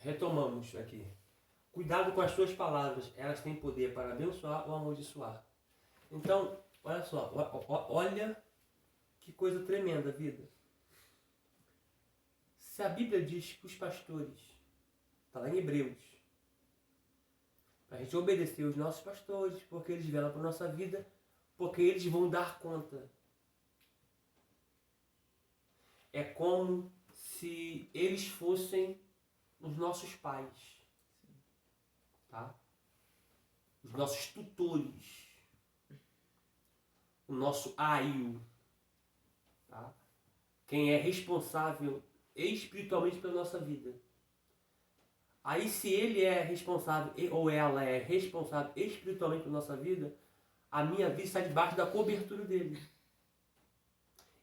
Retomamos aqui. Cuidado com as suas palavras, elas têm poder para abençoar ou amaldiçoar. Então, olha só, olha que coisa tremenda, vida. Se a Bíblia diz que os pastores, está lá em Hebreus, para a gente obedecer os nossos pastores, porque eles velam para a nossa vida, porque eles vão dar conta. É como se eles fossem os nossos pais, tá? Os nossos tutores, o nosso aio, tá? Quem é responsável espiritualmente pela nossa vida. Aí se ele é responsável, ou ela é responsável espiritualmente pela nossa vida, a minha vida está debaixo da cobertura dele.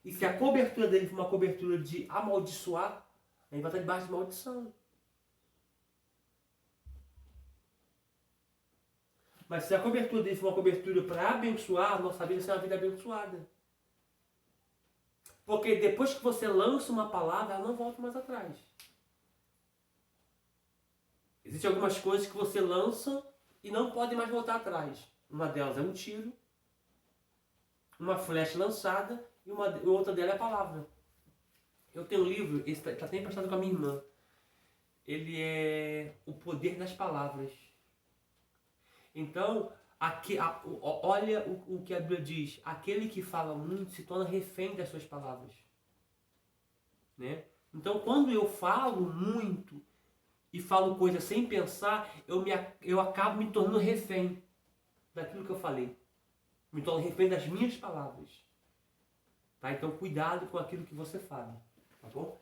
E se a cobertura dele for uma cobertura de amaldiçoar, a gente vai estar debaixo de maldição. Mas se a cobertura dele for uma cobertura para abençoar, a nossa vida será uma vida abençoada. Porque depois que você lança uma palavra, ela não volta mais atrás. Existem algumas coisas que você lança e não podem mais voltar atrás. Uma delas é um tiro, uma flecha lançada e outra delas é a palavra. Eu tenho um livro, esse está até emprestado com a minha irmã. Ele é O Poder das Palavras. Então, olha o que a Bíblia diz. Aquele que fala muito se torna refém das suas palavras. Né? Então, quando eu falo muito e falo coisas sem pensar, eu acabo me tornando refém daquilo que eu falei. Me torno refém das minhas palavras. Tá? Então, cuidado com aquilo que você fala. Tá bom?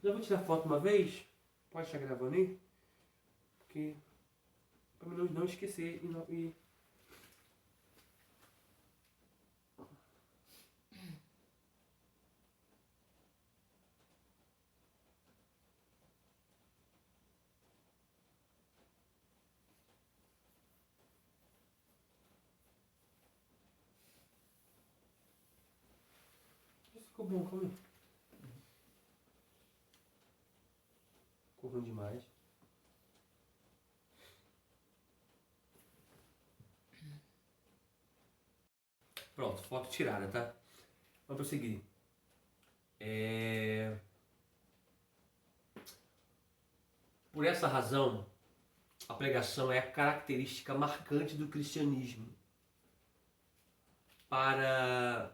Eu vou tirar foto uma vez. Pode estar gravando aí? Porque... para não esquecer e... Ficou bom, calma aí. Ficou ruim demais. Pronto, foto tirada, tá? Vamos prosseguir. Por essa razão, a pregação é a característica marcante do cristianismo. Para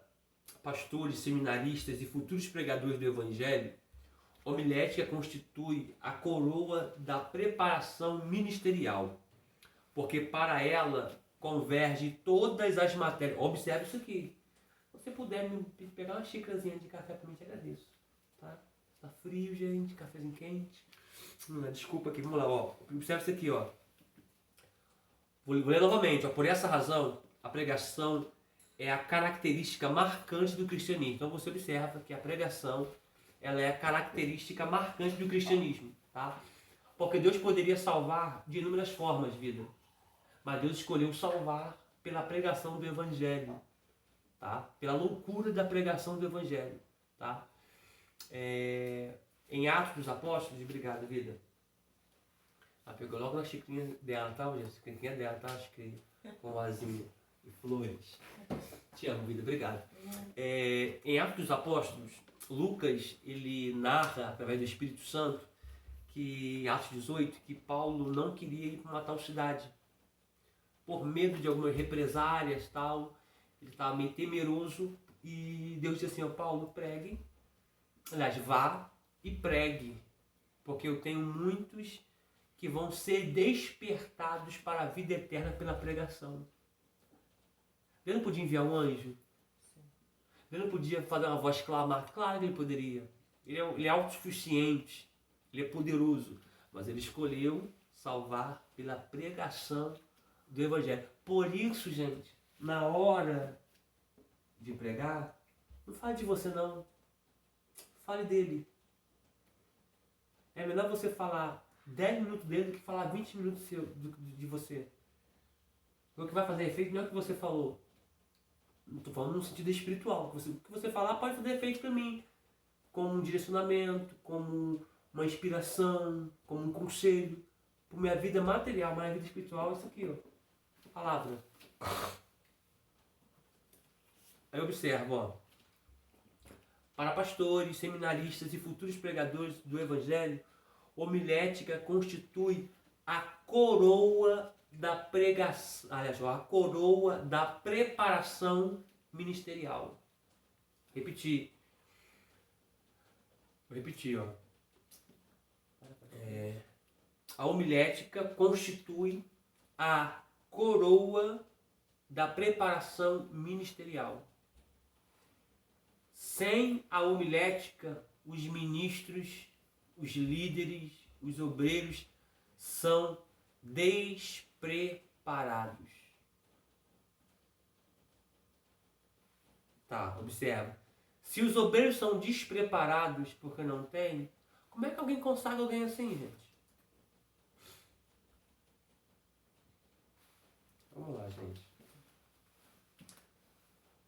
pastores, seminaristas e futuros pregadores do Evangelho, homilética constitui a coroa da preparação ministerial, porque para ela converge todas as matérias. Observe isso aqui. Se você puder me pegar uma xícarazinha de café para mim, te agradeço. Tá? Tá frio, gente, cafezinho quente. Desculpa aqui, vamos lá, ó. Observe isso aqui, ó. Vou ler novamente, ó. Por essa razão, a pregação é a característica marcante do cristianismo. Então você observa que a pregação, ela é a característica marcante do cristianismo, tá? Porque Deus poderia salvar de inúmeras formas, vida. Mas Deus escolheu salvar pela pregação do Evangelho, tá? Pela loucura da pregação do Evangelho, tá? Em Atos dos Apóstolos, obrigado, vida. Ela pegou logo na xicrinha dela, tá, gente? A xicrinha dela, tá? Acho que com asinha e flores. Te amo, vida, obrigado. Em Atos dos Apóstolos, Lucas, ele narra, através do Espírito Santo, que em Atos 18, que Paulo não queria ir para uma tal cidade. Por medo de algumas represálias, tal, ele estava meio temeroso e Deus disse assim, ó, Paulo, pregue, aliás, vá e pregue, porque eu tenho muitos que vão ser despertados para a vida eterna pela pregação. Ele não podia enviar um anjo? Ele não podia fazer uma voz clamar? Claro que ele poderia. Ele é autossuficiente, ele é poderoso, mas ele escolheu salvar pela pregação do Evangelho. Por isso, gente, na hora de pregar, não fale de você não. Fale dele. É melhor você falar 10 minutos dele do que falar 20 minutos de você. O que vai fazer efeito não é o que você falou. Não estou falando no sentido espiritual. O que você falar pode fazer efeito para mim. Como um direcionamento, como uma inspiração, como um conselho para minha vida material, minha vida espiritual, isso aqui, ó. Palavra. Aí observa, ó. Para pastores, seminaristas e futuros pregadores do Evangelho, homilética constitui a coroa da pregação, aliás, a coroa da preparação ministerial. Vou repetir, ó. A homilética constitui a coroa da preparação ministerial. Sem a homilética, os ministros, os líderes, os obreiros são despreparados. Tá, observa. Se os obreiros são despreparados porque não têm, como é que alguém consagra alguém assim, gente? Vamos lá, gente.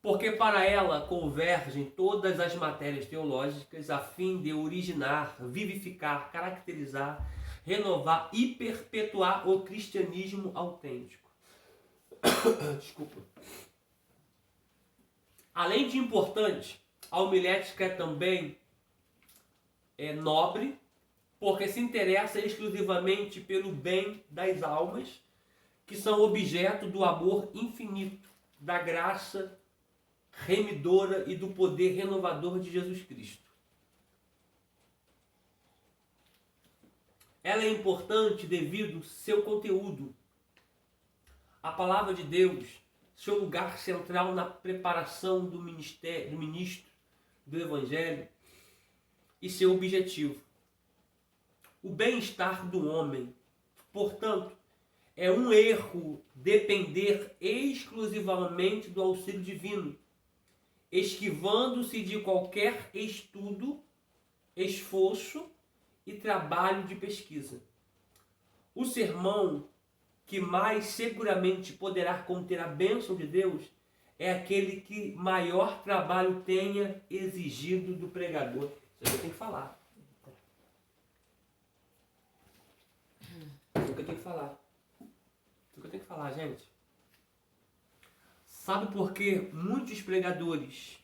Porque para ela convergem todas as matérias teológicas a fim de originar, vivificar, caracterizar, renovar e perpetuar o cristianismo autêntico. Desculpa. Além de importante, a homilética também é nobre, porque se interessa exclusivamente pelo bem das almas, que são objeto do amor infinito, da graça remidora e do poder renovador de Jesus Cristo. Ela é importante devido ao seu conteúdo. A palavra de Deus, seu lugar central na preparação do ministro do Evangelho e seu objetivo. O bem-estar do homem. Portanto, é um erro depender exclusivamente do auxílio divino, esquivando-se de qualquer estudo, esforço e trabalho de pesquisa. O sermão que mais seguramente poderá conter a bênção de Deus é aquele que maior trabalho tenha exigido do pregador. Isso eu tenho que falar. Isso que eu tenho que falar. Isso que eu tenho que falar, gente. Sabe por que muitos pregadores,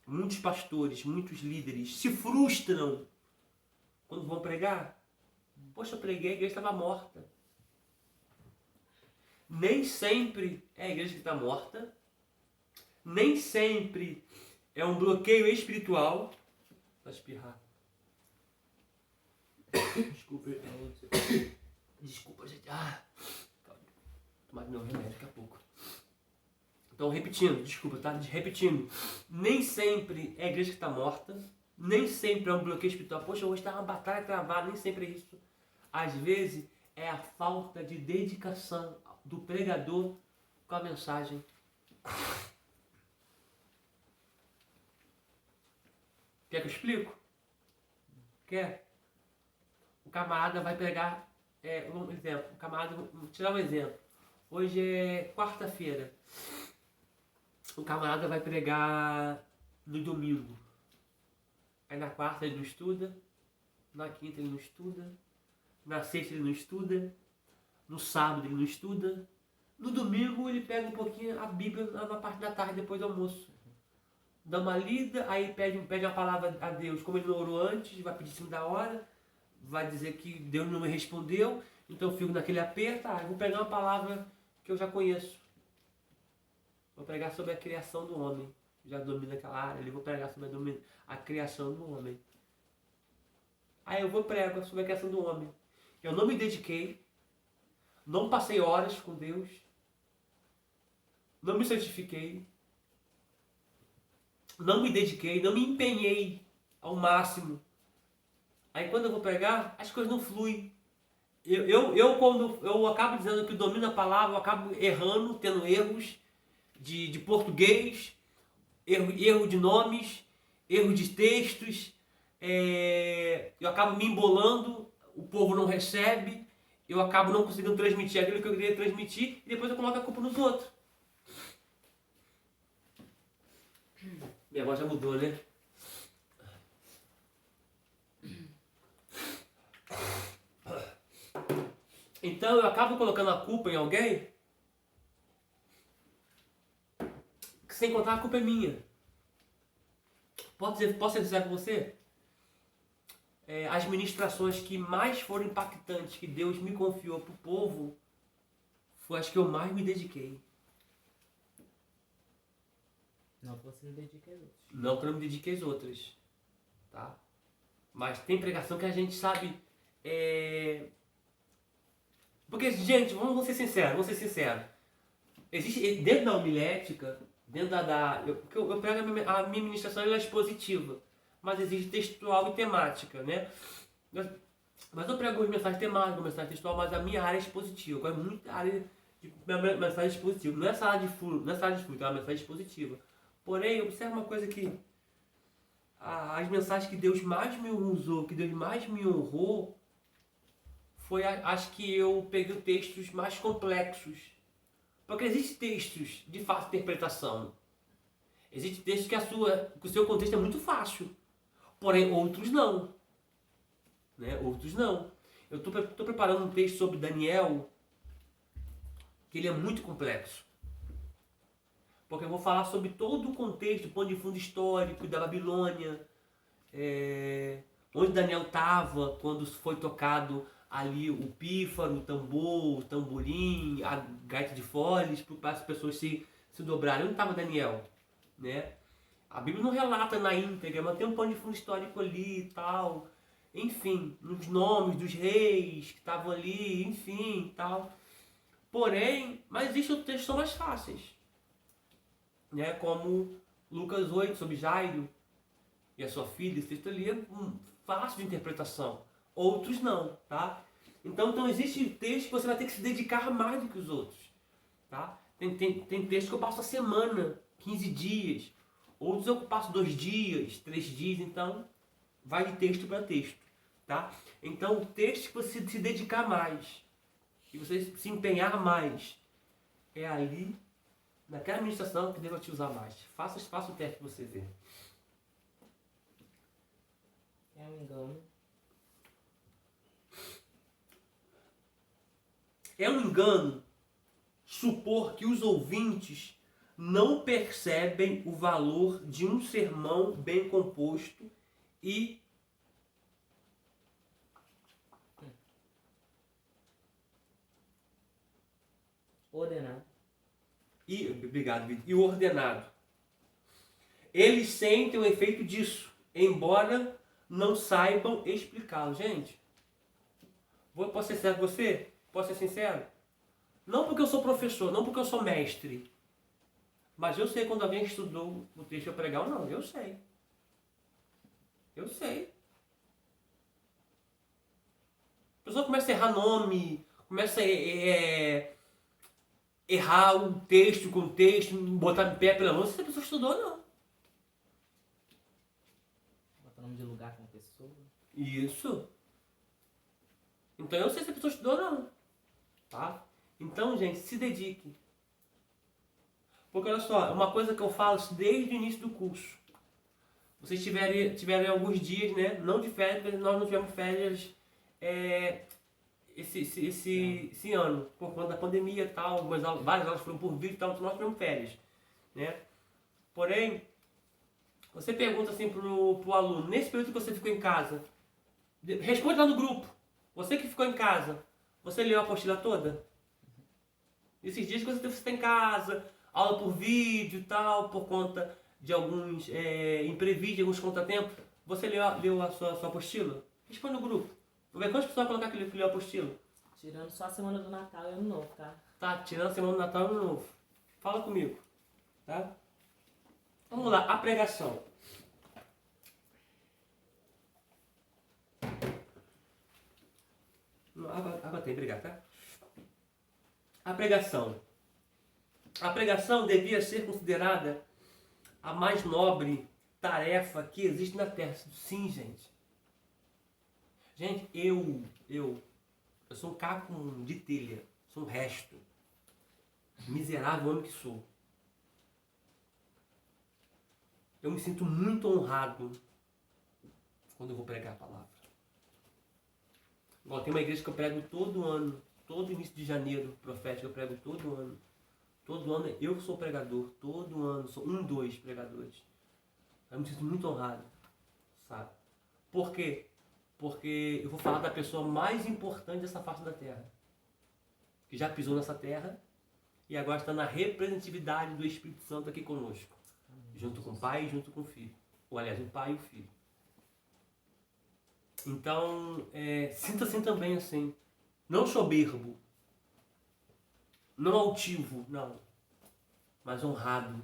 muitos pastores, muitos líderes se frustram quando vão pregar? Poxa, eu preguei, a igreja estava morta. Nem sempre é a igreja que está morta. Nem sempre é um bloqueio espiritual. Vou espirrar. Desculpa, desculpa, gente. Tomar meu remédio daqui a pouco. Então, repetindo, desculpa, tá? Repetindo. Nem sempre é a igreja que está morta. Nem sempre é um bloqueio espiritual. Poxa, hoje está uma batalha travada. Nem sempre é isso. Às vezes é a falta de dedicação do pregador com a mensagem. Quer que eu explico? Quer? O camarada vai pregar, um exemplo. O camarada, vou tirar um exemplo. Hoje é quarta-feira. O camarada vai pregar no domingo. Aí na quarta ele não estuda, na quinta ele não estuda, na sexta ele não estuda, no sábado ele não estuda, no domingo ele pega um pouquinho a Bíblia na parte da tarde depois do almoço. Dá uma lida, aí pede uma palavra a Deus. Como ele não orou antes, vai pedir em cima da hora, vai dizer que Deus não me respondeu, então eu fico naquele aperto. Eu vou pegar uma palavra que eu já conheço. Vou pregar sobre a criação do homem. Já domina aquela área, eu vou pregar sobre a criação do homem. Aí eu vou pregar sobre a criação do homem. Eu não me dediquei, não passei horas com Deus, não me santifiquei, não me dediquei, não me empenhei ao máximo. Aí quando eu vou pregar, as coisas não fluem. Quando eu acabo dizendo que domino a palavra, eu acabo errando, tendo erros de português, erro de nomes, erro de textos, eu acabo me embolando, o povo não recebe, eu acabo não conseguindo transmitir aquilo que eu queria transmitir e depois eu coloco a culpa nos outros. Minha voz já mudou, né? Então eu acabo colocando a culpa em alguém, que sem contar a culpa é minha. Posso ser sincero com você? As ministrações que mais foram impactantes, que Deus me confiou para o povo, foi as que eu mais me dediquei. Não que você não dedique às outras. Não que eu não me dediquei às outras. Tá? Mas tem pregação que a gente sabe... Porque, gente, vamos ser sinceros, Existe, dentro da homilética, dentro eu prego a minha ministração, ela é expositiva. Mas existe textual e temática, né? Mas eu prego algumas mensagens temáticas, mensagem textual, mas a minha área é expositiva. Eu gosto muito da área de mensagem expositiva. Não é sala de fluxo, é uma mensagem expositiva. Porém, observa uma coisa que as mensagens que Deus mais me usou, que Deus mais me honrou, foi as que eu peguei textos mais complexos. Porque existem textos de fácil interpretação. Existem textos que o seu contexto é muito fácil. Porém, outros não. Né? Outros não. Eu estou preparando um texto sobre Daniel, que ele é muito complexo. Porque eu vou falar sobre todo o contexto, o pano de fundo histórico da Babilônia, onde Daniel estava quando foi tocado ali o pífaro, o tambor, o tamborim, a gaita de foles, para as pessoas se dobrarem. Onde estava Daniel? Né? A Bíblia não relata na íntegra, mas tem um pano de fundo histórico ali e tal. Enfim, nos nomes dos reis que estavam ali, enfim, tal. Porém, mas existem outros textos que são mais fáceis. Né? Como Lucas 8, sobre Jairo e a sua filha. Esse texto ali é fácil de interpretação. Outros não, tá? Então existe texto que você vai ter que se dedicar mais do que os outros, tá? Tem texto que eu passo a semana, 15 dias. Outros eu passo 2 dias, 3 dias. Então, vai de texto para texto, tá? Então, o texto que você se dedicar mais, e você se empenhar mais, é ali, naquela administração que Deus vai te usar mais. Faça o teste para você ver. É um engano. É um engano supor que os ouvintes não percebem o valor de um sermão bem composto e ordenado. Obrigado, Vitor. E ordenado. Eles sentem o efeito disso, embora não saibam explicá-lo. Gente, posso ser sincero com você? Posso ser sincero? Não porque eu sou professor, não porque eu sou mestre. Mas eu sei quando alguém estudou o texto para pregar ou não. Eu sei. Eu sei. A pessoa começa a errar nome, começa a errar o texto, o contexto, botar em pé pela mão. Se a pessoa estudou ou não. Bota nome de lugar com a pessoa. Isso. Então eu sei se a pessoa estudou ou não. Tá? Então, gente, se dedique. Porque olha só, uma coisa que eu falo desde o início do curso. Vocês tiveram alguns dias, né? Não de férias, porque nós não tivemos férias esse ano, por conta da pandemia e tal. Várias aulas foram por vídeo e tal, então nós tivemos férias. Né? Porém, você pergunta assim pro aluno, nesse período que você ficou em casa, responde lá no grupo. Você que ficou em casa, você leu a apostila toda? Esses dias que você está em casa, aula por vídeo e tal, por conta de alguns imprevistos, alguns contratempos, você leu a sua apostila? Responde no grupo. Vou ver quantas pessoas vão colocar que leu a apostila. Tirando só a semana do Natal e Ano Novo, tá? Tá, tirando a semana do Natal e Ano Novo. Fala comigo. Tá? Vamos lá, a pregação. Água tem, obrigado, tá? A pregação. A pregação devia ser considerada a mais nobre tarefa que existe na Terra. Sim, gente. Gente, eu sou um caco de telha. Sou um resto. Miserável homem que sou. Eu me sinto muito honrado quando eu vou pregar a palavra. Igual, tem uma igreja que eu prego todo ano. todo início de janeiro profético, eu prego todo ano. Todo ano eu sou pregador, todo ano, sou dois pregadores. Eu me sinto muito honrado, sabe? Por quê? Porque eu vou falar da pessoa mais importante dessa face da terra, que já pisou nessa terra e agora está na representatividade do Espírito Santo aqui conosco, junto com o Pai e junto com o Filho. Ou aliás, o Pai e o Filho. Então, sinta-se também assim, não soberbo, não altivo, não, mas honrado.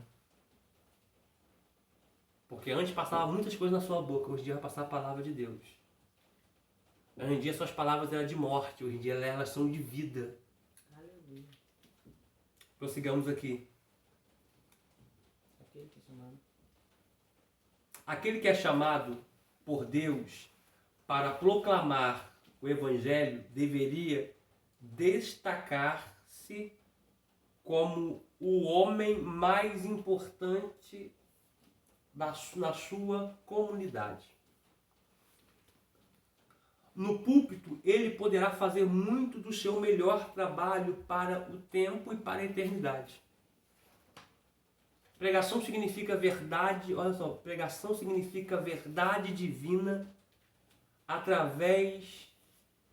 Porque antes passava muitas coisas na sua boca, hoje em dia vai passar a palavra de Deus. Hoje em dia suas palavras eram de morte, hoje em dia elas são de vida. Aleluia. Prossigamos aqui. Aquele que é chamado por Deus para proclamar o Evangelho deveria destacar-se como o homem mais importante na sua comunidade. No púlpito, ele poderá fazer muito do seu melhor trabalho para o tempo e para a eternidade. Pregação significa verdade, olha só, pregação significa verdade divina através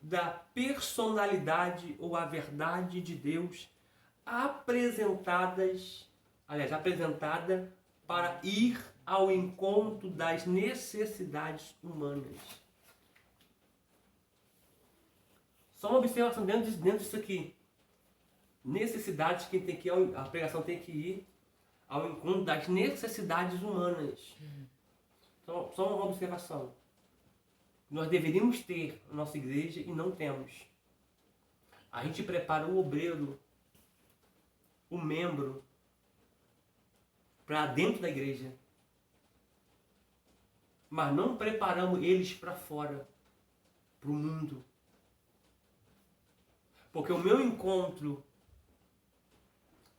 da personalidade ou a verdade de Deus apresentada para ir ao encontro das necessidades humanas. Só uma observação dentro disso aqui. Necessidades que tem que ir, a pregação tem que ir ao encontro das necessidades humanas. Só uma observação. Nós deveríamos ter na nossa igreja e não temos. A gente prepara o obreiro, o membro, para dentro da igreja. Mas não preparamos eles para fora, para o mundo. Porque o meu encontro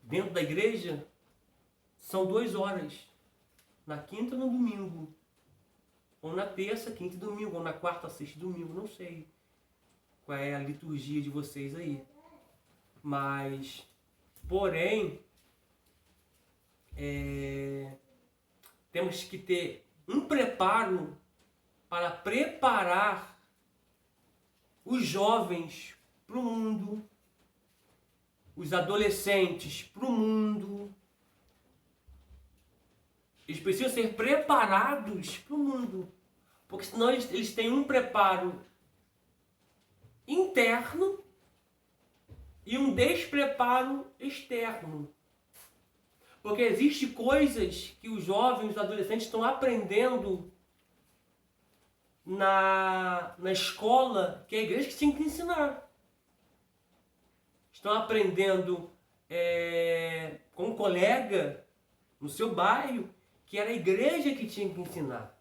dentro da igreja são 2 horas. Na quinta e no domingo. Ou na terça, quinta e domingo. Ou na quarta, sexta e domingo. Não sei qual é a liturgia de vocês aí. Mas, porém, temos que ter um preparo para preparar os jovens para o mundo, os adolescentes para o mundo. Eles precisam ser preparados para o mundo, porque senão eles têm um preparo interno e um despreparo externo. Porque existem coisas que os jovens, os adolescentes estão aprendendo na escola, que é a igreja que tinha que ensinar. Estão aprendendo com um colega no seu bairro, que era a igreja que tinha que ensinar.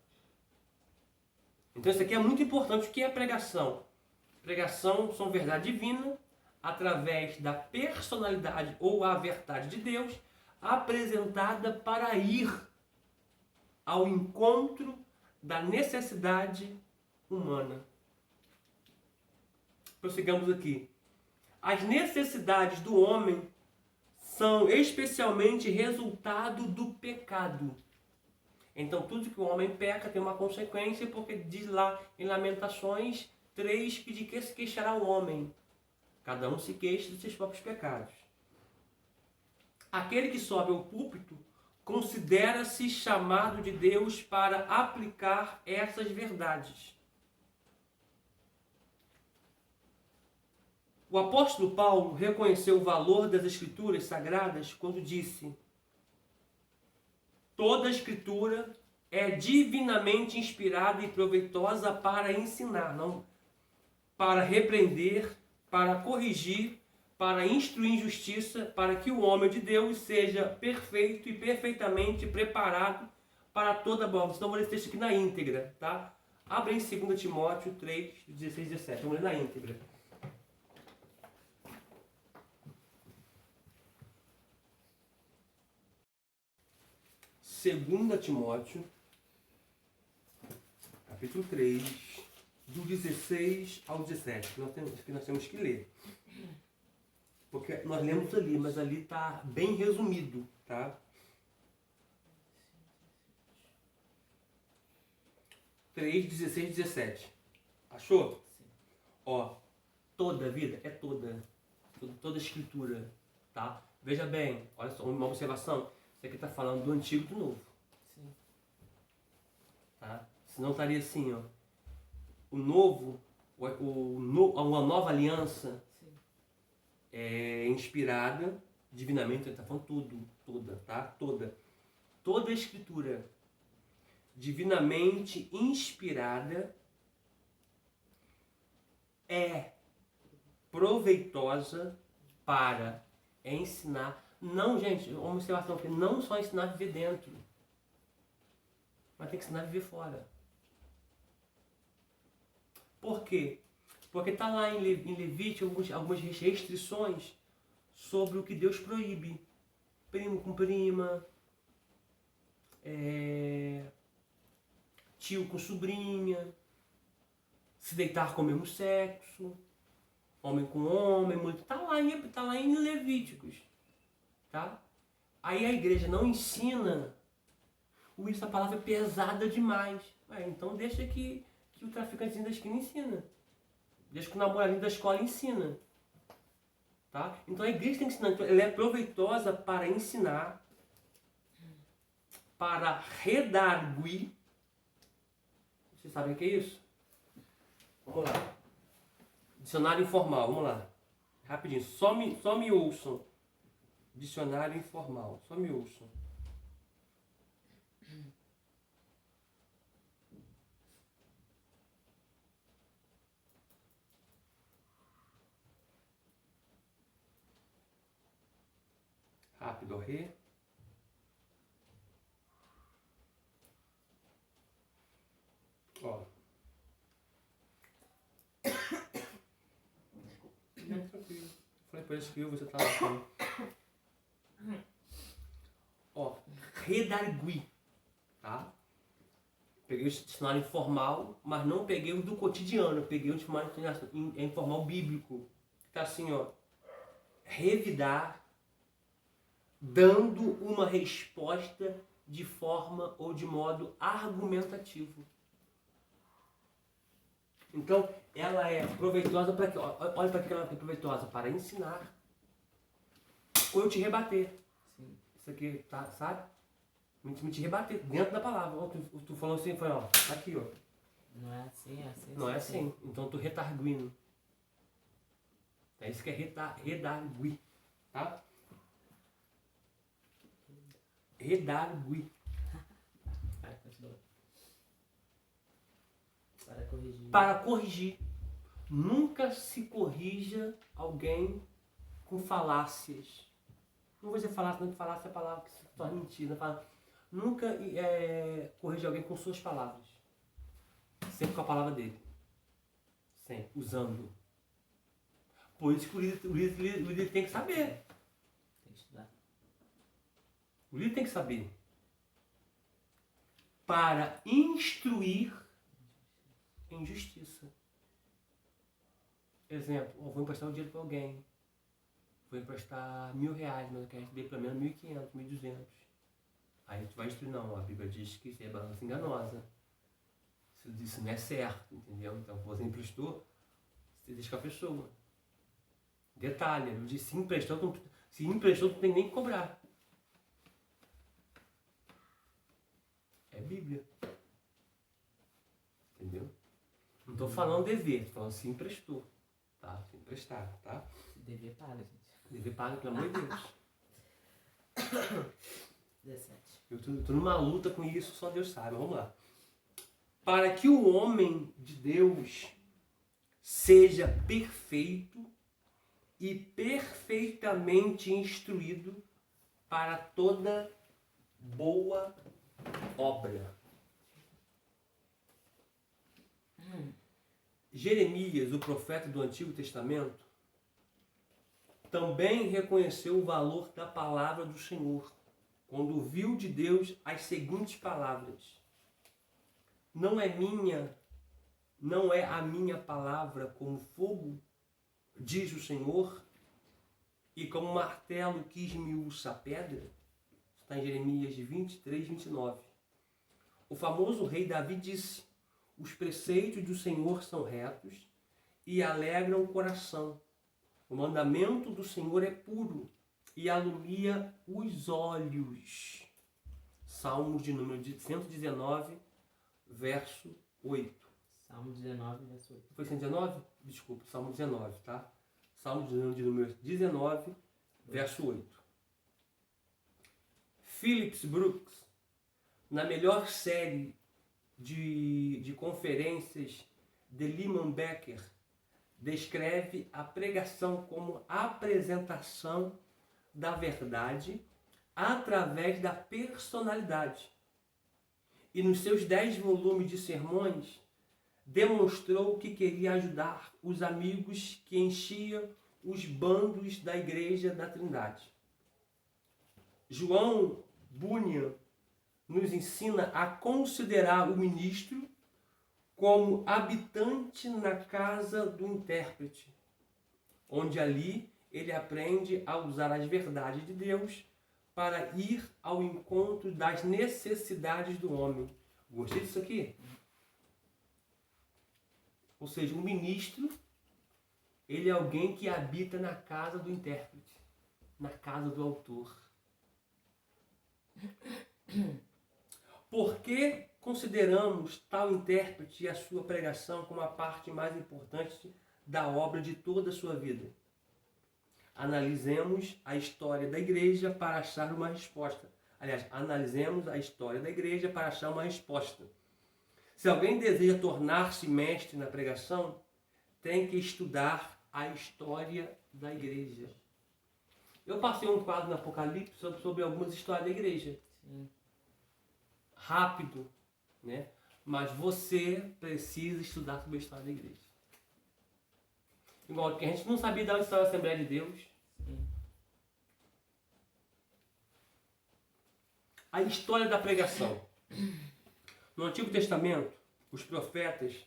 Então isso aqui é muito importante. O que é pregação? Pregação são verdade divina, através da personalidade ou a verdade de Deus, apresentada para ir ao encontro da necessidade humana. Prossigamos aqui. As necessidades do homem são especialmente resultado do pecado. Então tudo que o homem peca tem uma consequência, porque diz lá em Lamentações 3 que de que se queixará o homem? Cada um se queixa dos seus próprios pecados. Aquele que sobe ao púlpito considera-se chamado de Deus para aplicar essas verdades. O apóstolo Paulo reconheceu o valor das Escrituras Sagradas quando disse: toda a Escritura é divinamente inspirada e proveitosa para ensinar, não, para repreender, para corrigir, para instruir em justiça, para que o homem de Deus seja perfeito e perfeitamente preparado para toda boa obra. Então vou ler esse texto aqui na íntegra, tá? Abre em 2 Timóteo 3, 16 e 17. Vamos ler na íntegra. 2 Timóteo, capítulo 3, do 16 ao 17, que nós temos que ler. Porque nós lemos ali, mas ali está bem resumido, tá? 3, 16, 17. Achou? Sim. Ó, toda a vida é toda a escritura, tá? Veja bem, olha só, uma observação. Isso aqui está falando do Antigo e do Novo. Sim. Tá? Senão estaria assim, ó. O Novo, uma nova aliança Sim. é inspirada divinamente, ele está falando toda, tá? Toda a escritura divinamente inspirada é proveitosa para ensinar. Não, gente, uma observação aqui, não só ensinar a viver dentro, mas tem que ensinar a viver fora. Por quê? Porque está lá em Levítico algumas restrições sobre o que Deus proíbe. Primo com prima, tio com sobrinha, se deitar com o mesmo sexo, homem com homem, muito. Tá lá em Levíticos, tá? Aí a igreja não ensina. Essa palavra é pesada demais. Então deixa que o traficantezinho da esquina ensina. Deixa que o namoradinho da escola ensina. Tá? Então a igreja tem que ensinar. Então, ela é proveitosa para ensinar, para redarguir. Vocês sabem o que é isso? Vamos lá. Dicionário informal, vamos lá. Rapidinho, só me ouçam. Dicionário informal, só me ouçam. Rápido, re. Ó. Tranquilo. Falei para isso que você tá lá. Ó, redarguir, tá? Peguei o dicionário informal, mas não peguei o do cotidiano. Eu peguei o dicionário informal bíblico. Tá assim, ó. Revidar, dando uma resposta de forma ou de modo argumentativo. Então, ela é proveitosa para quê? Olha para que ela é proveitosa para ensinar ou eu te rebater. Sim. Isso aqui, tá, sabe? Me te rebater dentro da palavra. Ó, tu falou assim, foi, ó, tá aqui, ó. Não é assim, é assim. Não é assim. Então, tu retarguindo. É isso que é redarguir, tá? Redarguir. Para corrigir. Para corrigir. Nunca se corrija alguém com falácias. Não vou dizer falácia, não, falácia é a palavra que se torna mentira. Nunca corrija alguém com suas palavras. Sempre com a palavra dele. Sempre. Usando. Por isso que o líder tem que saber. Tem que estudar. O líder tem que saber. Para instruir em justiça. Exemplo, vou emprestar um dinheiro para alguém. Vou emprestar R$1.000, mas eu quero receber pelo menos 1.500, 1.200. Aí tu vai instruir, não, a Bíblia diz que isso é balança enganosa. Isso não é certo, entendeu? Então, você emprestou, você deixa com a pessoa. Detalhe, ele diz, se emprestou, tu tem nem que cobrar. É Bíblia. Entendeu? Não estou falando dever, estou falando se emprestou. Tá? Se emprestar, tá? Dever paga, gente. Dever paga, pelo amor de Deus. 17. Eu estou numa luta com isso, só Deus sabe. Vamos lá. Para que o homem de Deus seja perfeito e perfeitamente instruído para toda boa obra. Jeremias, o profeta do Antigo Testamento, também reconheceu o valor da palavra do Senhor, quando ouviu de Deus as seguintes palavras: não é minha, não é a minha palavra como fogo, diz o Senhor, e como martelo que esmiuça a pedra? Está em Jeremias 23, 29. O famoso rei Davi disse: os preceitos do Senhor são retos e alegram o coração. O mandamento do Senhor é puro e alumia os olhos. Salmos de número 119, verso 8. Salmo 19, verso 8. Foi 119? Desculpa, Salmo 19, tá? Salmo de número 19, verso 8. Phillips Brooks, na melhor série de conferências de Lehman Becker, descreve a pregação como apresentação da verdade através da personalidade. E nos seus 10 volumes de sermões, demonstrou que queria ajudar os amigos que enchiam os bandos da Igreja da Trindade. João Bunyan nos ensina a considerar o ministro como habitante na casa do intérprete, onde ali ele aprende a usar as verdades de Deus para ir ao encontro das necessidades do homem. Gostei disso aqui? Ou seja, um ministro, ele é alguém que habita na casa do intérprete, na casa do autor. Por que consideramos tal intérprete e a sua pregação como a parte mais importante da obra de toda a sua vida? Analisemos a história da igreja para achar uma resposta. Aliás, analisemos a história da igreja para achar uma resposta. Se alguém deseja tornar-se mestre na pregação, tem que estudar a história da igreja. Eu passei um quadro no Apocalipse sobre algumas histórias da igreja. Sim. Rápido, né? Mas você precisa estudar sobre a história da igreja. Igual que a gente não sabia da história da Assembleia de Deus. Sim. A história da pregação. No Antigo Testamento, os profetas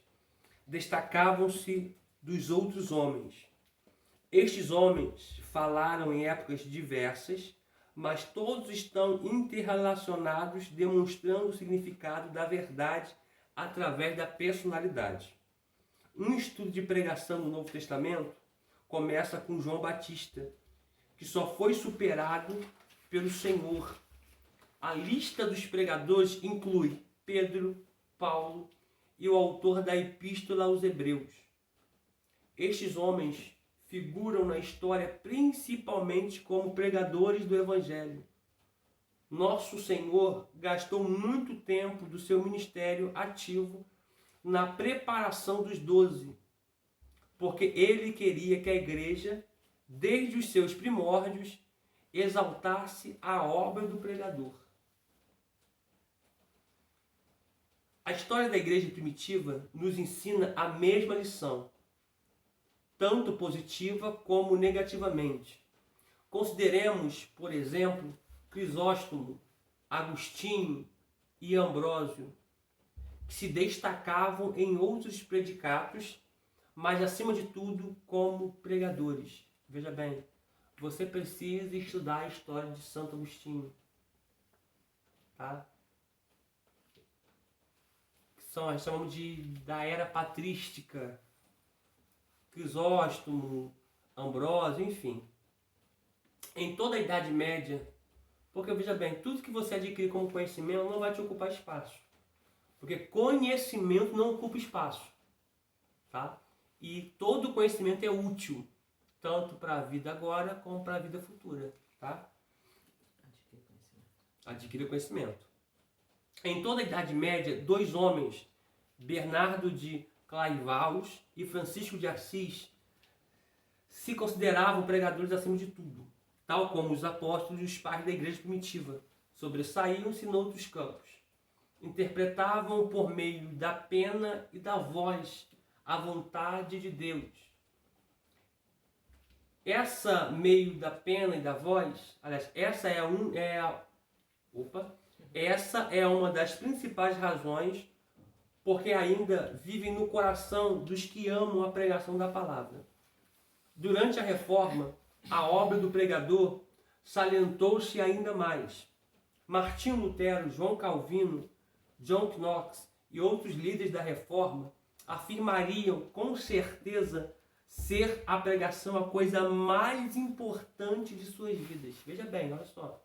destacavam-se dos outros homens. Estes homens falaram em épocas diversas, mas todos estão interrelacionados, demonstrando o significado da verdade através da personalidade. Um estudo de pregação no Novo Testamento começa com João Batista, que só foi superado pelo Senhor. A lista dos pregadores inclui Pedro, Paulo e o autor da Epístola aos Hebreus. Estes homens figuram na história principalmente como pregadores do Evangelho. Nosso Senhor gastou muito tempo do seu ministério ativo na preparação dos 12, porque ele queria que a igreja, desde os seus primórdios, exaltasse a obra do pregador. A história da igreja primitiva nos ensina a mesma lição, tanto positiva como negativamente. Consideremos, por exemplo, Crisóstomo, Agostinho e Ambrósio, que se destacavam em outros predicados, mas acima de tudo como pregadores. Veja bem, você precisa estudar a história de Santo Agostinho, tá? Nós chamamos da era patrística, Crisóstomo, Ambrósio, enfim. Em toda a Idade Média, porque veja bem, tudo que você adquirir como conhecimento não vai te ocupar espaço. Porque conhecimento não ocupa espaço, tá? E todo conhecimento é útil, tanto para a vida agora como para a vida futura, tá? Adquira conhecimento. Em toda a Idade Média, 2 homens, Bernardo de Clairvaux e Francisco de Assis, se consideravam pregadores acima de tudo, tal como os apóstolos e os pais da igreja primitiva. Sobressaíam-se noutros campos. Interpretavam por meio da pena e da voz a vontade de Deus. Essa meio da pena e da voz, aliás, essa é uma das principais razões porque ainda vivem no coração dos que amam a pregação da palavra. Durante a Reforma, a obra do pregador salientou-se ainda mais. Martinho Lutero, João Calvino, John Knox e outros líderes da Reforma afirmariam com certeza ser a pregação a coisa mais importante de suas vidas. Veja bem, olha só.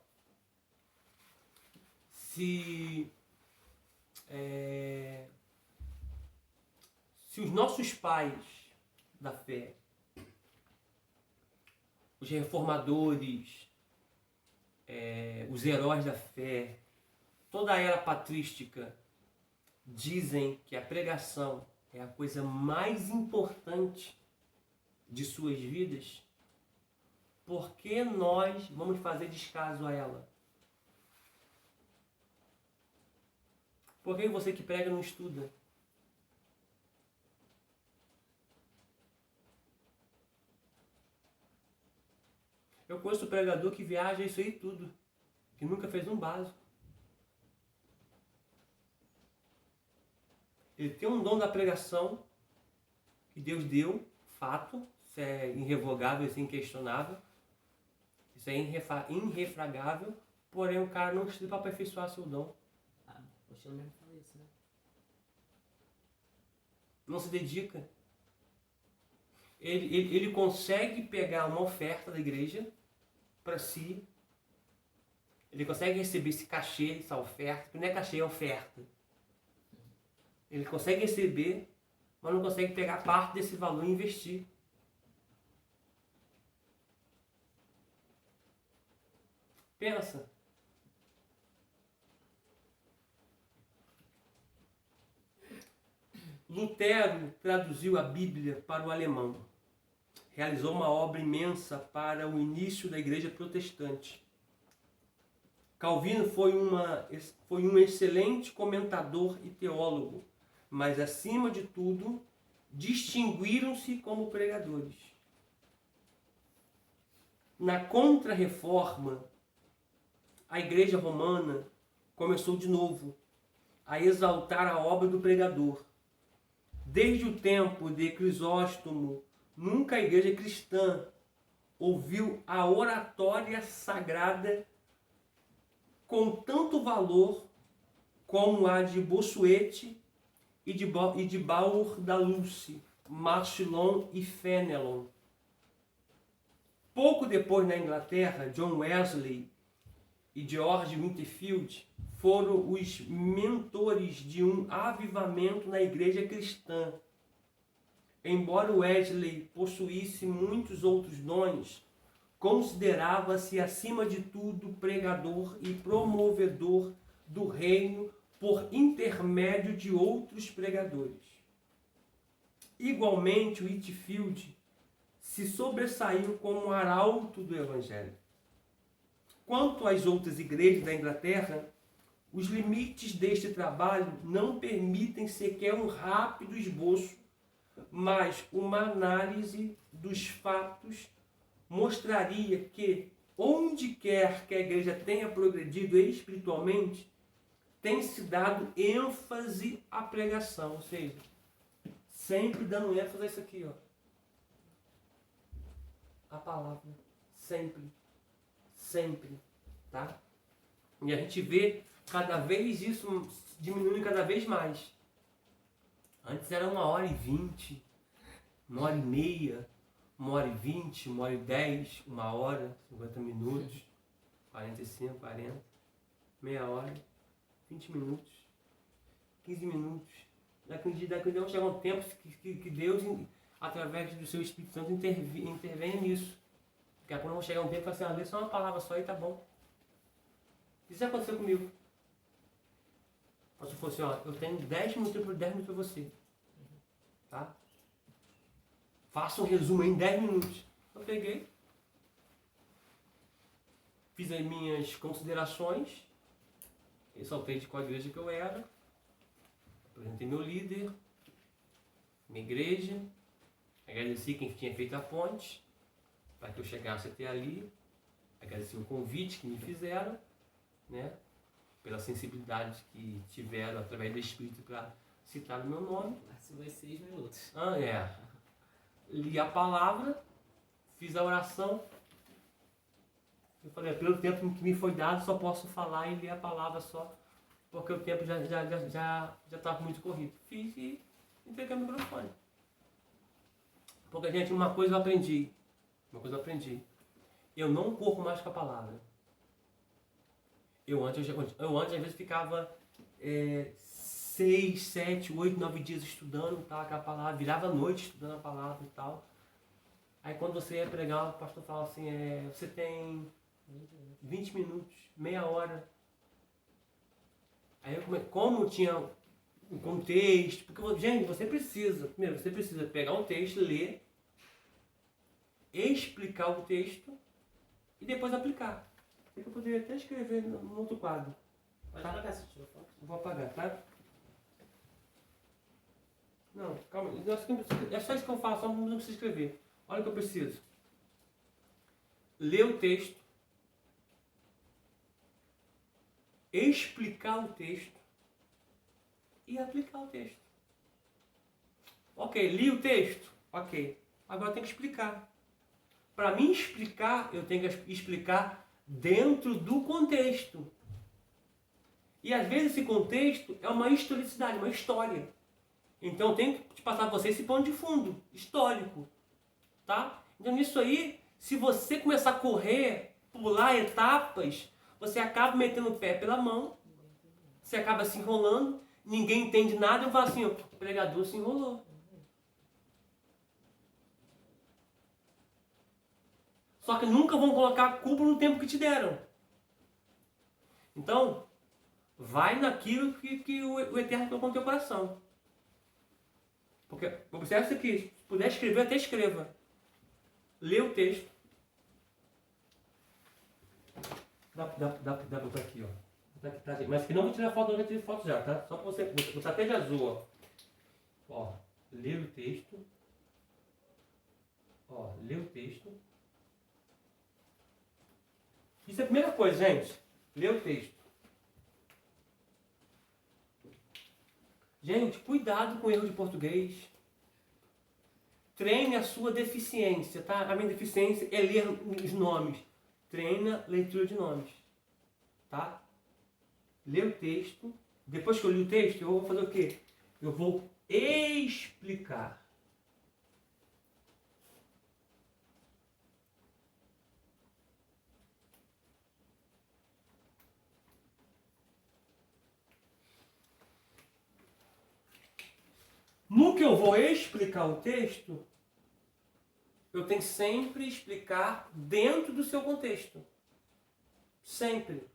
Se os nossos pais da fé, os reformadores, os heróis da fé, toda a era patrística dizem que a pregação é a coisa mais importante de suas vidas, por que nós vamos fazer descaso a ela? Por que você que prega não estuda? Eu conheço pregador que viaja isso aí tudo, que nunca fez um básico. Ele tem um dom da pregação que Deus deu, fato, isso é irrevogável, isso é inquestionável, isso é irrefragável, porém o cara não estuda para aperfeiçoar seu dom. Poxa, eu mesmo falei isso, né? Não se dedica. Ele consegue pegar uma oferta da igreja para si. Ele consegue receber esse cachê, essa oferta, que não é cachê, é oferta. Ele consegue receber, mas não consegue pegar parte desse valor e investir. Pensa. Lutero traduziu a Bíblia para o alemão. Realizou uma obra imensa para o início da igreja protestante. Calvino foi um excelente comentador e teólogo, mas, acima de tudo, distinguiram-se como pregadores. Na Contra-Reforma, a Igreja Romana começou de novo a exaltar a obra do pregador. Desde o tempo de Crisóstomo, nunca a Igreja cristã ouviu a oratória sagrada com tanto valor como a de Bossuet e de Baur da Luce, Marcillon e Fenelon. Pouco depois, na Inglaterra, John Wesley e George Whitefield foram os mentores de um avivamento na igreja cristã. Embora Wesley possuísse muitos outros dons, considerava-se acima de tudo pregador e promovedor do reino por intermédio de outros pregadores. Igualmente, Whitefield se sobressaiu como arauto do evangelho. Quanto às outras igrejas da Inglaterra, os limites deste trabalho não permitem sequer um rápido esboço, mas uma análise dos fatos mostraria que, onde quer que a igreja tenha progredido espiritualmente, tem se dado ênfase à pregação, ou seja, sempre dando ênfase a isso aqui, ó. A palavra, sempre, tá? E a gente vê cada vez isso diminuindo cada vez mais. Antes era 1h20, 1h30, 1h20, 1h10, 1h, 50 minutos, 45, 40, meia hora, 20 minutos, 15 minutos. Daqui a um dia chega um tempo que Deus, através do seu Espírito Santo, intervém nisso. Daqui a pouco vão chegar um tempo e falar assim, lê só uma palavra só e tá bom. Isso aconteceu comigo. O pastor falou assim, ó, eu tenho 10 minutos para você. Tá? Faça um resumo aí em 10 minutos. Eu peguei, fiz as minhas considerações, ressaltei de qual igreja que eu era, apresentei meu líder, minha igreja, agradeci quem tinha feito a ponte, para que eu chegasse até ali, agradeci o convite que me fizeram, né? Pela sensibilidade que tiveram através do Espírito para citaram meu nome. Participou em 6 minutos. Li a palavra, fiz a oração. Eu falei, pelo tempo que me foi dado, só posso falar e ler a palavra só, porque o tempo já estava muito corrido. Fiz e entreguei o microfone. Porque, gente, uma coisa eu aprendi. Eu não corro mais com a palavra. Eu antes às vezes ficava 6, 7, 8, 9 dias estudando, tá, com a palavra, virava a noite estudando a palavra e tal. Aí quando você ia pregar, o pastor falava assim, você tem 20 minutos, meia hora. Aí como tinha um contexto, porque, gente, você precisa pegar um texto, ler, explicar o texto e depois aplicar. Eu poderia até escrever no outro quadro. Pode apagar se tiver foto. Vou apagar, tá? Não, calma. É só isso que eu faço, só não precisa escrever. Olha o que eu preciso. Ler o texto, explicar o texto e aplicar o texto. Ok, li o texto? Ok. Agora eu tenho que explicar. Para mim explicar, eu tenho que explicar dentro do contexto. E às vezes esse contexto é uma historicidade, uma história. Então eu tenho que passar para você esse pano de fundo, histórico. Tá? Então nisso aí, se você começar a correr, pular etapas, você acaba metendo o pé pela mão, você acaba se enrolando, ninguém entende nada, eu falo assim, o pregador se enrolou. Só que nunca vão colocar a culpa no tempo que te deram. Então, vai naquilo que o Eterno colocou no teu coração. Porque, observe isso aqui, se puder escrever, até escreva. Lê o texto. Dá pra botar aqui, ó. Tá aqui. Mas que não vou tirar foto, não vou tirar foto já, tá? Só pra você botar até de azul, ó. Lê o texto. Ó, lê o texto. Isso é a primeira coisa, gente. Lê o texto. Gente, cuidado com erro de português. Treine a sua deficiência, tá? A minha deficiência é ler os nomes. Treine a leitura de nomes, tá? Lê o texto. Depois que eu li o texto, eu vou fazer o quê? Eu vou explicar. No que eu vou explicar o texto, eu tenho que sempre explicar dentro do seu contexto. Sempre.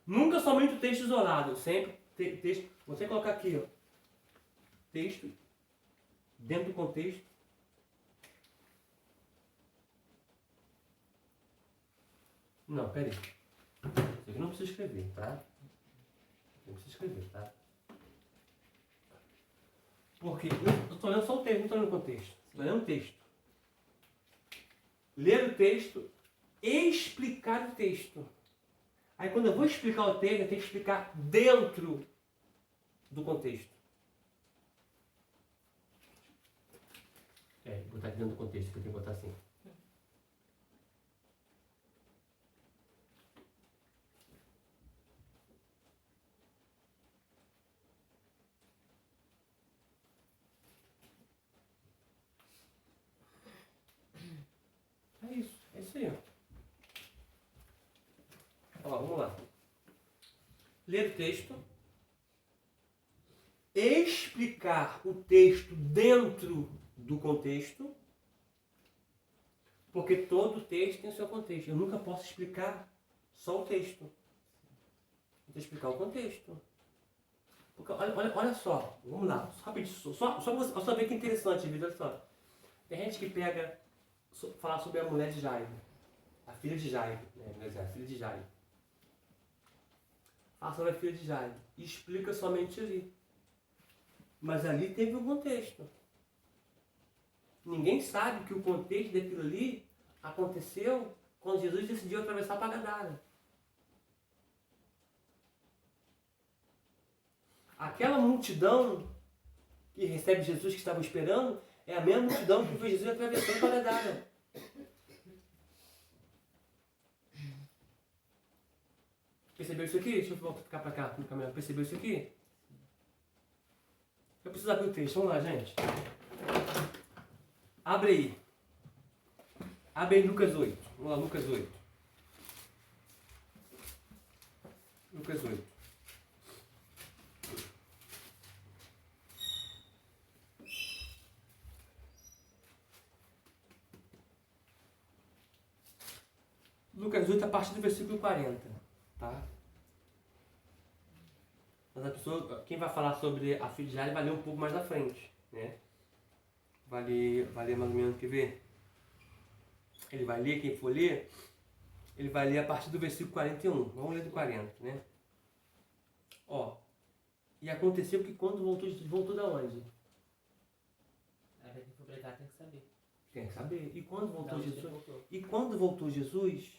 Nunca somente o texto isolado. Sempre texto. Você colocar aqui, ó. Texto dentro do contexto. Não, peraí. Isso aqui não precisa escrever, tá? Não precisa escrever, tá? Porque eu estou lendo só o texto, não estou lendo o contexto. Estou lendo o texto. Ler o texto, explicar o texto. Aí quando eu vou explicar o texto, eu tenho que explicar dentro do contexto. Vou botar aqui dentro do contexto, que eu tenho que botar assim. É isso aí. Ó, vamos lá. Ler o texto. Explicar o texto dentro do contexto. Porque todo texto tem o seu contexto. Eu nunca posso explicar só o texto. Eu tenho que explicar o contexto. Porque olha só. Vamos lá. Rapidinho. Só ver que interessante, vida. Olha só. Tem gente que pega... falar sobre a mulher de Jairo, a filha de Jairo, a filha de Jairo. Fala sobre a filha de Jairo e explica somente ali. Mas ali teve um contexto. Ninguém sabe que o contexto daquilo ali aconteceu quando Jesus decidiu atravessar para Gadara. Aquela multidão que recebe Jesus, que estava esperando, é a mesma multidão que fez Jesus atravessando para Gadara. Percebeu isso aqui? Deixa eu ficar para cá no caminho. Percebeu isso aqui? Eu preciso abrir o texto. Vamos lá, gente. Abre aí. Abre aí Lucas 8. Vamos lá, Lucas 8. Lucas 8. Lucas 8, a partir do versículo 40. Tá? Mas a pessoa, quem vai falar sobre a filha de Jairo vai ler um pouco mais na frente, né? Vai ler mais ou menos, quer ver? Ele vai ler, quem for ler, ele vai ler a partir do versículo 41. Vamos ler do 40, né? Ó. E aconteceu que quando voltou da onde? Quem for pregar tem que saber. Tem que saber. E quando voltou Não, Jesus? E quando voltou Jesus,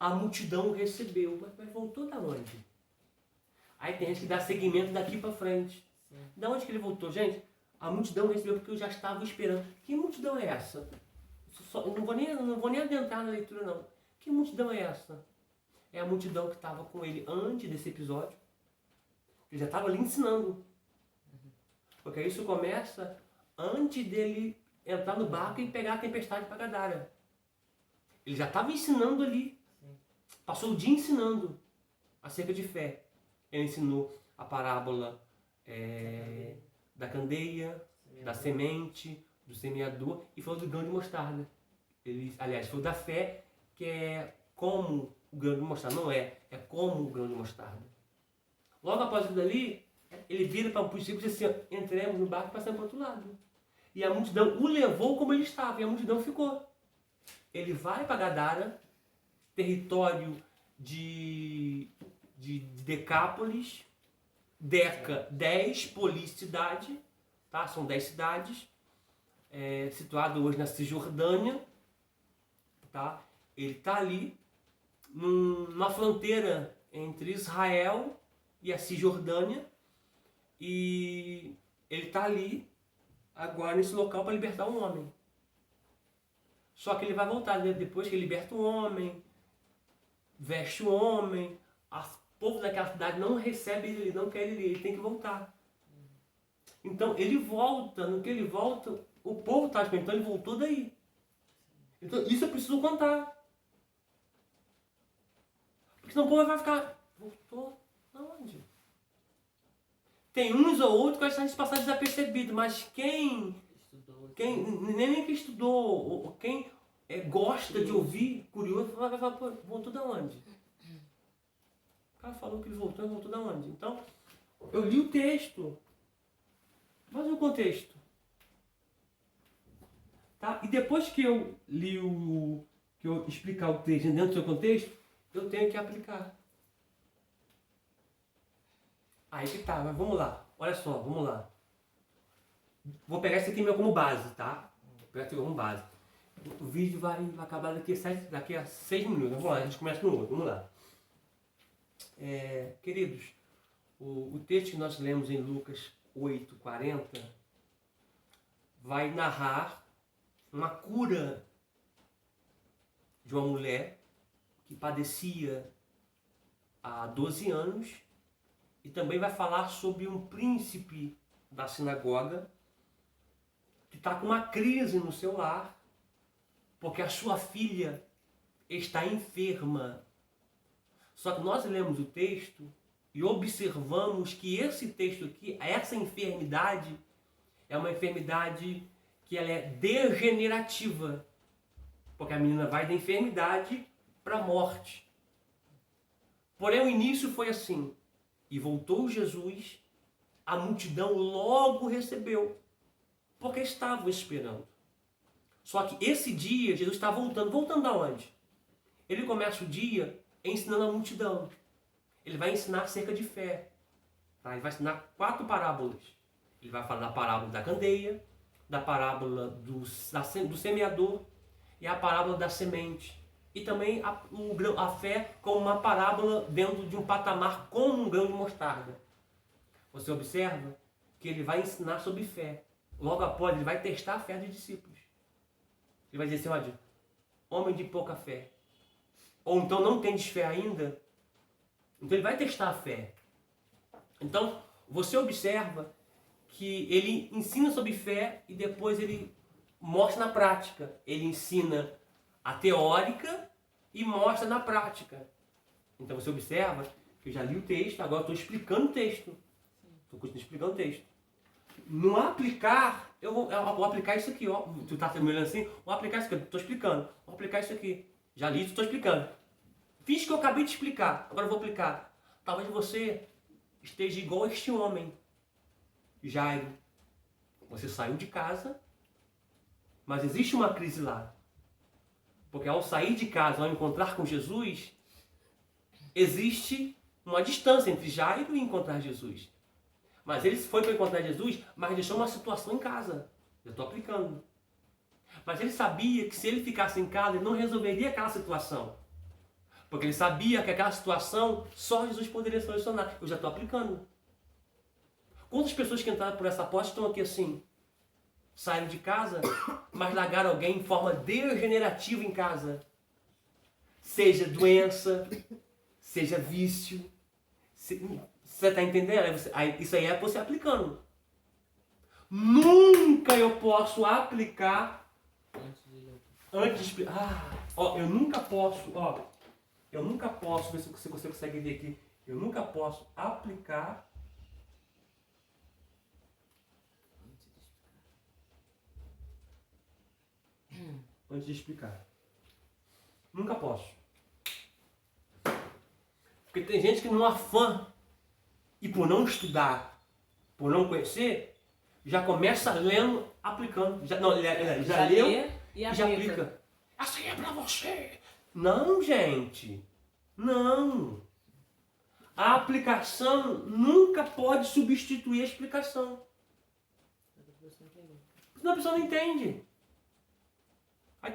a multidão o recebeu. Mas voltou da onde? Aí tem gente que dá seguimento daqui para frente. Sim. Da onde que ele voltou, gente? A multidão recebeu porque eu já estava esperando. Que multidão é essa? Eu não vou nem adentrar na leitura, não. Que multidão é essa? É a multidão que estava com ele antes desse episódio. Ele já estava ali ensinando. Porque isso começa antes dele entrar no barco e pegar a tempestade para Gadara. Ele já estava ensinando ali. Sim. Passou o dia ensinando acerca de fé. Ele ensinou a parábola da candeia, da semente, do semeador e falou do grão de mostarda. Aliás, falou da fé, que é como o grão de mostarda. Não é como o grão de mostarda. Logo após aquilo dali, ele vira para os discípulos e diz assim: entremos no barco e passamos para o outro lado. E a multidão o levou como ele estava, e a multidão ficou. Ele vai para Gadara, território de Decápolis, 10, Policidade, tá? São 10 cidades, situado hoje na Cisjordânia, tá? Ele está ali, numa fronteira entre Israel e a Cisjordânia, e ele está ali, agora nesse local, para libertar um homem. Só que ele vai voltar, depois que ele liberta um homem, veste o homem, o povo daquela cidade não recebe ele, não quer ele tem que voltar. Então ele volta, no que ele volta, o povo está esperando, então ele voltou daí. Então isso eu preciso contar. Porque senão o povo vai ficar, voltou aonde? Tem uns ou outros que acham que passar desapercebido, mas quem nem que estudou, ou quem gosta de ouvir, curioso, vai falar, pô, voltou da onde? O cara falou que ele voltou da onde? Então, eu li o texto. Mas o contexto. Tá? E depois que eu li que eu explicar o texto dentro do seu contexto, eu tenho que aplicar. Aí que tá, mas vamos lá. Olha só, vamos lá. Vou pegar isso aqui como base, tá? Vou pegar isso aqui como base. O vídeo vai acabar daqui a 6 minutos. Vamos lá, a gente começa no outro. Vamos lá. Queridos, o texto que nós lemos em Lucas 8:40 vai narrar uma cura de uma mulher que padecia há 12 anos e também vai falar sobre um príncipe da sinagoga que está com uma crise no seu lar porque a sua filha está enferma. Só que nós lemos o texto e observamos que esse texto aqui, essa enfermidade, é uma enfermidade que ela é degenerativa. Porque a menina vai da enfermidade para a morte. Porém, o início foi assim. E voltou Jesus, a multidão logo recebeu. Porque estavam esperando. Só que esse dia, Jesus está voltando. Voltando da onde? Ele começa o dia ensinando a multidão. Ele vai ensinar acerca de fé. Tá? Ele vai ensinar 4 parábolas. Ele vai falar da parábola da candeia, da parábola do semeador e a parábola da semente. e também a fé como uma parábola dentro de um patamar como um grão de mostarda. Você observa que ele vai ensinar sobre fé. Logo após, ele vai testar a fé dos discípulos. Ele vai dizer assim, olha, homem de pouca fé. Ou então não tendes fé ainda. Então ele vai testar a fé. Então, você observa que ele ensina sobre fé e depois ele mostra na prática. Ele ensina a teórica e mostra na prática. Então você observa que eu já li o texto, agora estou explicando o texto. Estou continuando explicando o texto. No aplicar, eu vou aplicar isso aqui, ó. Tu tá me olhando assim? Vou aplicar isso aqui, estou explicando. Vou aplicar isso aqui. Já li, estou explicando. Fiz o que eu acabei de explicar, agora eu vou aplicar. Talvez você esteja igual a este homem, Jairo. Você saiu de casa, mas existe uma crise lá. Porque ao sair de casa, ao encontrar com Jesus, existe uma distância entre Jairo e encontrar Jesus. Mas ele foi para encontrar Jesus, mas deixou uma situação em casa. Eu estou aplicando. Mas ele sabia que se ele ficasse em casa, ele não resolveria aquela situação. Porque ele sabia que aquela situação só Jesus poderia solucionar. Eu já estou aplicando. Quantas pessoas que entraram por essa porta estão aqui assim? Saíram de casa, mas largaram alguém em forma degenerativa em casa. Seja doença, seja vício. Você está entendendo? Isso aí é você aplicando. Nunca eu posso aplicar antes de explicar. Eu nunca posso, ver se você consegue ver aqui. Eu nunca posso aplicar antes de explicar. Nunca posso. Porque tem gente que no afã e por não estudar, por não conhecer, já começa lendo, aplicando. Já leu e já aplica. Essa aí é pra você. Não, gente. Não. A aplicação nunca pode substituir a explicação. Senão a pessoa não entende.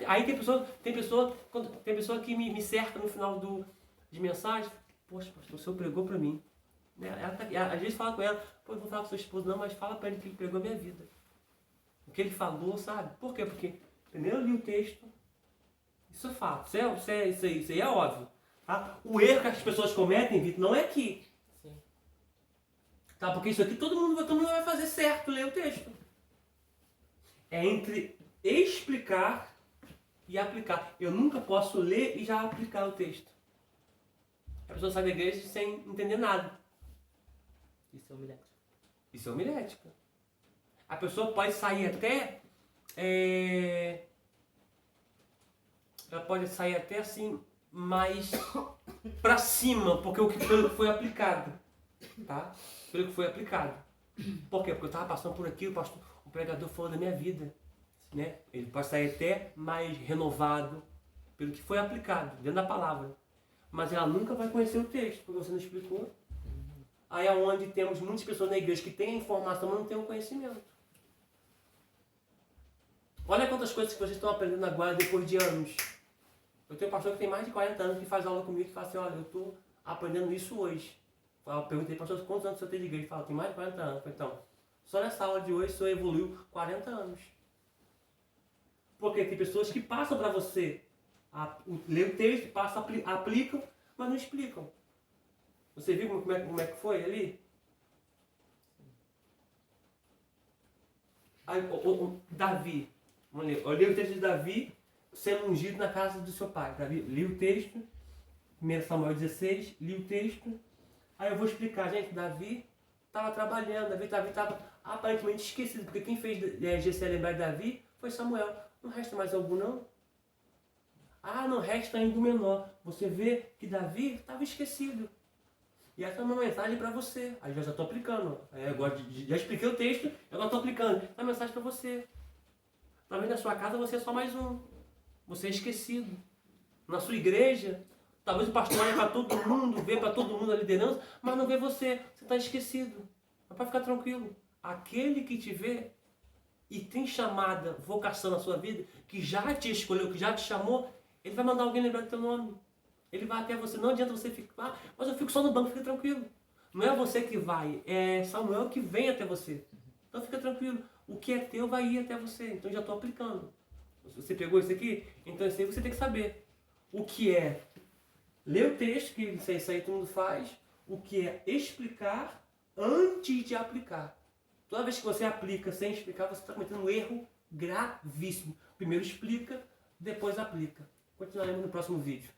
Aí tem pessoa que me cerca no final de mensagem. Poxa, pastor, o senhor pregou pra mim. Às vezes fala com ela, pô, eu vou falar com seu esposo, não, mas fala pra ele que ele pregou a minha vida. O que ele falou, sabe? Por quê? Porque primeiro eu li o texto. Isso é fato. Isso aí é óbvio. Tá? O erro que as pessoas cometem, Vitor, não é aqui. Sim. Tá? Porque isso aqui todo mundo vai fazer certo, ler o texto. É entre explicar e aplicar. Eu nunca posso ler e já aplicar o texto. A pessoa sai da igreja sem entender nada. Isso é homilética. Isso é homilética. A pessoa pode sair até... Ela pode sair até assim, mais pra cima, porque pelo que foi aplicado. Tá? Pelo que foi aplicado. Por quê? Porque eu estava passando por aqui, o pregador falou da minha vida. Né? Ele pode sair até mais renovado pelo que foi aplicado, dentro da palavra. Mas ela nunca vai conhecer o texto, porque você não explicou. Aí é onde temos muitas pessoas na igreja que têm a informação, mas não têm o conhecimento. Olha quantas coisas que vocês estão aprendendo agora, depois de anos. Eu tenho um pastor que tem mais de 40 anos que faz aula comigo e fala assim, olha, eu estou aprendendo isso hoje. Eu perguntei, pastor, quantos anos você tem de igreja? Ele fala, tem mais de 40 anos. Eu falei, então, só nessa aula de hoje o senhor evoluiu 40 anos. Porque tem pessoas que passam para você, ler o texto, passam, aplicam, mas não explicam. Você viu como é que foi ali? Aí, Davi, vamos ler. Eu li o texto de Davi sendo ungido na casa do seu pai. Davi, li o texto, 1 Samuel 16, li o texto. Aí eu vou explicar, gente, Davi estava trabalhando, Davi estava aparentemente esquecido, porque quem fez Jessé lembrar de Davi foi Samuel. Não resta mais algum, não? Não resta ainda o menor. Você vê que Davi estava esquecido. E essa é uma mensagem para você. Aí eu já estou aplicando. Já expliquei o texto, agora estou aplicando. É uma mensagem para você. Talvez na sua casa você é só mais um. Você é esquecido. Na sua igreja, talvez o pastor olhe para todo mundo, vê para todo mundo a liderança, mas não vê você. Você está esquecido. Mas pode ficar tranquilo. Aquele que te vê e tem chamada, vocação na sua vida, que já te escolheu, que já te chamou, Ele vai mandar alguém lembrar do teu nome. Ele vai até você. Não adianta você ficar, mas eu fico só no banco, fica tranquilo. Não é você que vai, é Samuel que vem até você. Então fica tranquilo. O que é teu vai ir até você. Então já estou aplicando. Você pegou isso aqui? Então isso aí você tem que saber. O que é ler o texto, que isso aí todo mundo faz. O que é explicar antes de aplicar. Toda vez que você aplica sem explicar, você está cometendo um erro gravíssimo. Primeiro explica, depois aplica. Continuaremos no próximo vídeo.